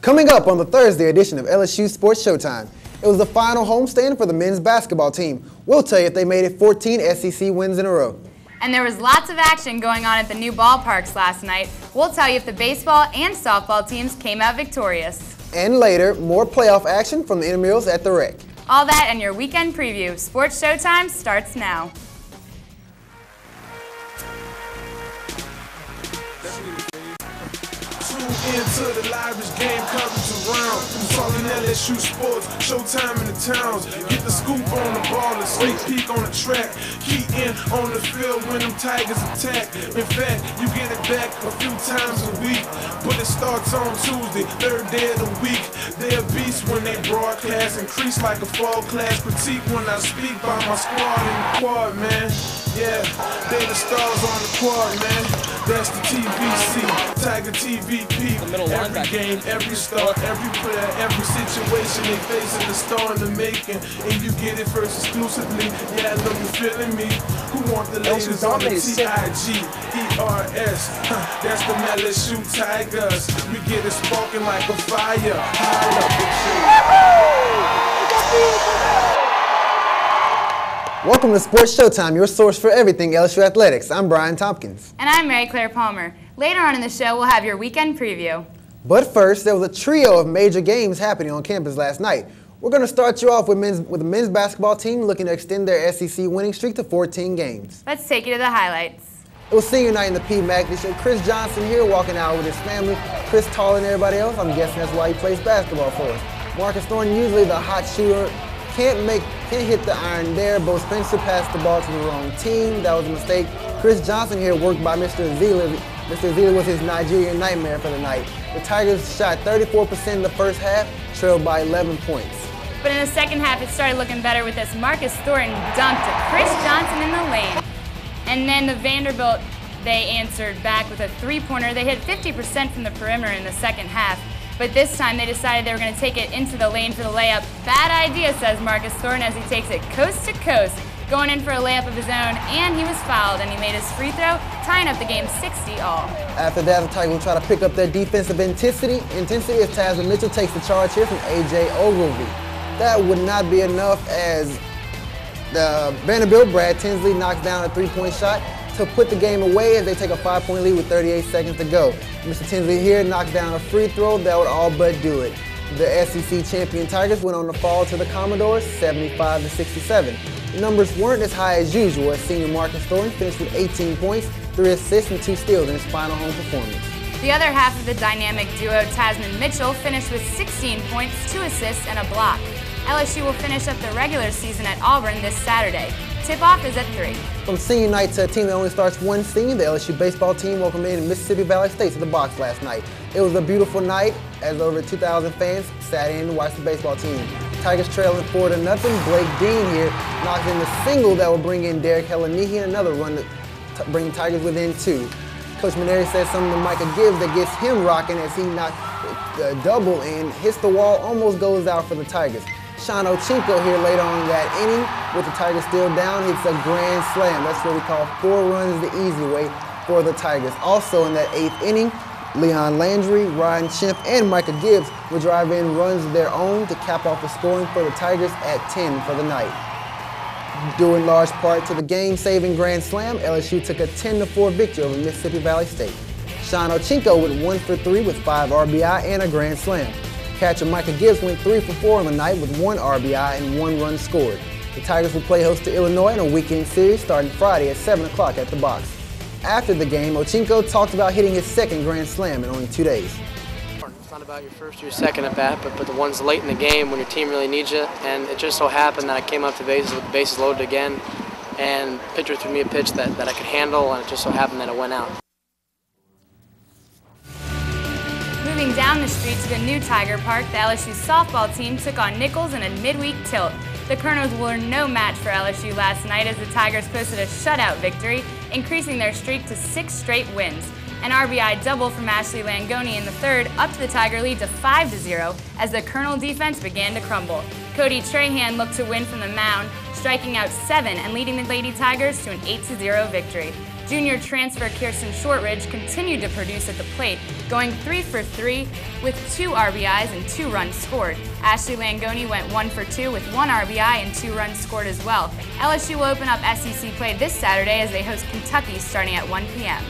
Coming up on the Thursday edition of LSU Sports Showtime, it was the final homestand for the men's basketball team. We'll tell you if they made it 14 SEC wins in a row. And there was lots of action going on at the new ballparks last night. We'll tell you if the baseball and softball teams came out victorious. And later, more playoff action from the intramurals at the Rec. All that and your weekend preview. Sports Showtime starts now. Into the livest game coverage around. It's all in LSU Sports, Showtime in the towns. Get the scoop on the ball and sneak peek on the track. Key in on the field when them Tigers attack. In fact, you get it back a few times a week. But it starts on Tuesday, third day of the week. They're beasts when they broadcast. Increase like a fall class critique when I speak by my squad in the quad, man. Yeah, they the stars on the quad, man. That's the TVC, Tiger TVP. Every game, every star, every player, every situation they facing the star in the making. And you get it first exclusively. Yeah, I know you feeling me. Who want the latest on the TIGERS? That's the LSU Tigers. We get it sparking like a fire. High up. Welcome to Sports Showtime, your source for everything LSU athletics. I'm Brian Tompkins. And I'm Mary Claire Palmer. Later on in the show, we'll have your weekend preview. But first, there was a trio of major games happening on campus last night. We're going to start you off with the men's basketball team looking to extend their SEC winning streak to 14 games. Let's take you to the highlights. It was senior night in the PMAC this year. Chris Johnson here walking out with his family. Chris taller than everybody else. I'm guessing that's why he plays basketball for us. Marcus Thornton, usually the hot shooter, can't hit the iron there. Bo Spencer passed the ball to the wrong team. That was a mistake. Chris Johnson here worked by Mr. Zila. Mr. Zila was his Nigerian nightmare for the night. The Tigers shot 34% in the first half, trailed by 11 points. But in the second half, it started looking better with this. Marcus Thornton dunked to Chris Johnson in the lane. And then the Vanderbilt, they answered back with a three-pointer. They hit 50% from the perimeter in the second half. But this time they decided they were going to take it into the lane for the layup. Bad idea, says Marcus Thornton as he takes it coast to coast, going in for a layup of his own, and he was fouled, and he made his free throw, tying up the game 60-all. After that, the Tigers will try to pick up their defensive intensity as Tasman Mitchell takes the charge here from A.J. Ogilvy. That would not be enough as the Vanderbilt, Brad Tinsley, knocks down a three-point shot to put the game away as they take a 5-point lead with 38 seconds to go. Mr. Tinsley here knocks down a free throw that would all but do it. The SEC champion Tigers went on to fall to the Commodores 75-67. The numbers weren't as high as usual as senior Marcus Thornton finished with 18 points, 3 assists, and 2 steals in his final home performance. The other half of the dynamic duo, Tasman Mitchell, finished with 16 points, 2 assists, and a block. LSU will finish up the regular season at Auburn this Saturday. Tip-off is at 3. From senior night to a team that only starts one senior, the LSU baseball team welcomed in Mississippi Valley State to the box last night. It was a beautiful night as over 2,000 fans sat in to watch the baseball team. Tigers trailing 4-0. Blake Dean here knocks in the single that will bring in Derek Helenihi and another run to bring Tigers within 2. Coach Maneri says something to Micah Gibbs that gets him rocking as he knocked a double in, hits the wall, almost goes out for the Tigers. Sean Ochinko here later on in that inning with the Tigers still down hits a grand slam. That's what we call 4 runs the easy way for the Tigers. Also in that 8th inning, Leon Landry, Ryan Schimpf, and Micah Gibbs will drive in runs of their own to cap off the scoring for the Tigers at 10 for the night. Due in large part to the game-saving grand slam, LSU took a 10-4 victory over Mississippi Valley State. Sean Ochinko went 1 for 3 with 5 RBI and a grand slam. Catcher Micah Gibbs went 3 for 4 on the night with 1 RBI and 1 run scored. The Tigers will play host to Illinois in a weekend series starting Friday at 7 o'clock at the box. After the game, Ochinko talked about hitting his second grand slam in only 2 days. It's not about your first or your second at bat, but the ones late in the game when your team really needs you. And it just so happened that I came up to bases with the bases loaded again, and the pitcher threw me a pitch that I could handle, and it just so happened that it went out. Moving down the street to the new Tiger Park, the LSU softball team took on Nichols in a midweek tilt. The Colonels were no match for LSU last night as the Tigers posted a shutout victory, increasing their streak to 6 straight wins. An RBI double from Ashley Langoni in the third upped the Tiger lead to 5-0 as the Colonel defense began to crumble. Cody Trahan looked to win from the mound, striking out 7 and leading the Lady Tigers to an 8-0 victory. Junior transfer Kirsten Shortridge continued to produce at the plate, going 3 for 3 with 2 RBIs and 2 runs scored. Ashley Langoni went 1 for 2 with 1 RBI and 2 runs scored as well. LSU will open up SEC play this Saturday as they host Kentucky starting at 1 p.m.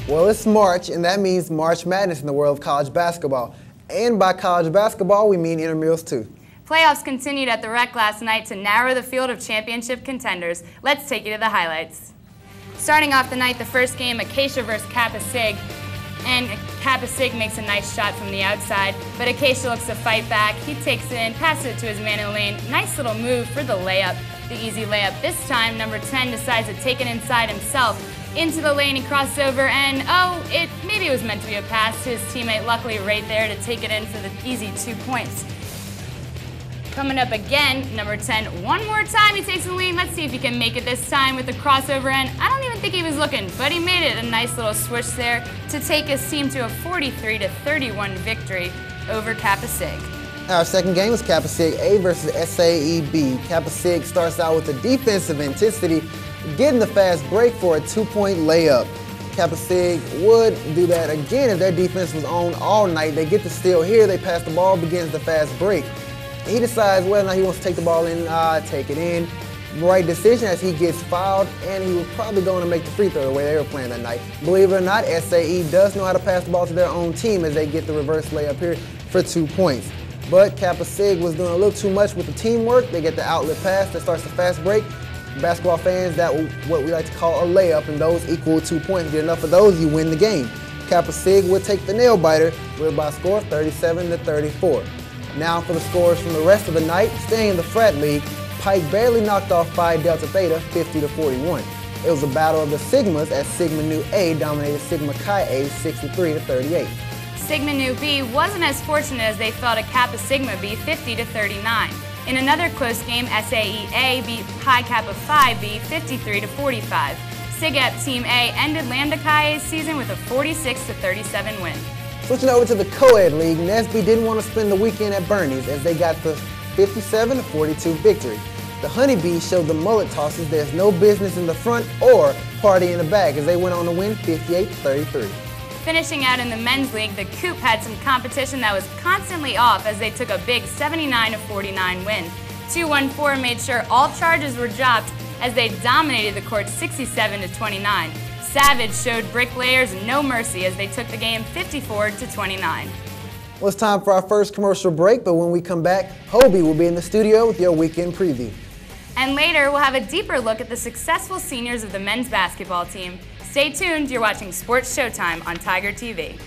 Well, it's March, and that means March Madness in the world of college basketball. And by college basketball, we mean intramurals too. Playoffs continued at the Rec last night to narrow the field of championship contenders. Let's take you to the highlights. Starting off the night, the first game, Acacia versus Kappa Sig. And Kappa Sig makes a nice shot from the outside, but Acacia looks to fight back. He takes it in, passes it to his man in the lane. Nice little move for the layup, the easy layup. This time, number 10 decides to take it inside himself. Into the lane, he crosses over, and maybe it was meant to be a pass to his teammate, luckily right there to take it in for the easy 2 points. Coming up again, number 10, one more time he takes the lead. Let's see if he can make it this time with the crossover, and I don't even think he was looking, but he made it. A nice little switch there to take his team to a 43-31 victory over Kappa Sig. Our second game was Kappa Sig A versus SAE B. Kappa Sig starts out with a defensive intensity, getting the fast break for a 2-point layup. Kappa Sig would do that again if their defense was on all night. They get the steal here, they pass the ball, begins the fast break. He decides whether or not he wants to take the ball in, take it in. Right decision as he gets fouled, and he was probably going to make the free throw the way they were playing that night. Believe it or not, SAE does know how to pass the ball to their own team as they get the reverse layup here for 2 points. But Kappa Sig was doing a little too much with the teamwork. They get the outlet pass that starts the fast break. Basketball fans, that's what we like to call a layup, and those equal 2 points. Get enough of those, you win the game. Kappa Sig would take the nail biter with by a score of 37-34. Now for the scores from the rest of the night. Staying in the frat league, Pike barely knocked off Phi Delta Theta 50-41. It was a battle of the Sigmas as Sigma Nu A dominated Sigma Chi A 63-38. Sigma Nu B wasn't as fortunate as they fell to Kappa Sigma B 50-39. In another close game, SAE A beat Pi Kappa Phi B 53-45. SIGEP Team A ended Lambda Chi A's season with a 46-37 win. Switching over to the co-ed league, Nesby didn't want to spend the weekend at Bernie's as they got the 57-42 victory. The Honeybees showed the mullet tosses there's no business in the front or party in the back as they went on to win 58-33. Finishing out in the men's league, the Coop had some competition that was constantly off as they took a big 79-49 win. 214 made sure all charges were dropped as they dominated the court 67-29. Savage showed Bricklayers no mercy as they took the game 54-29. Well, it's time for our first commercial break, but when we come back, Hobie will be in the studio with your weekend preview. And later, we'll have a deeper look at the successful seniors of the men's basketball team. Stay tuned, you're watching Sports Showtime on Tiger TV.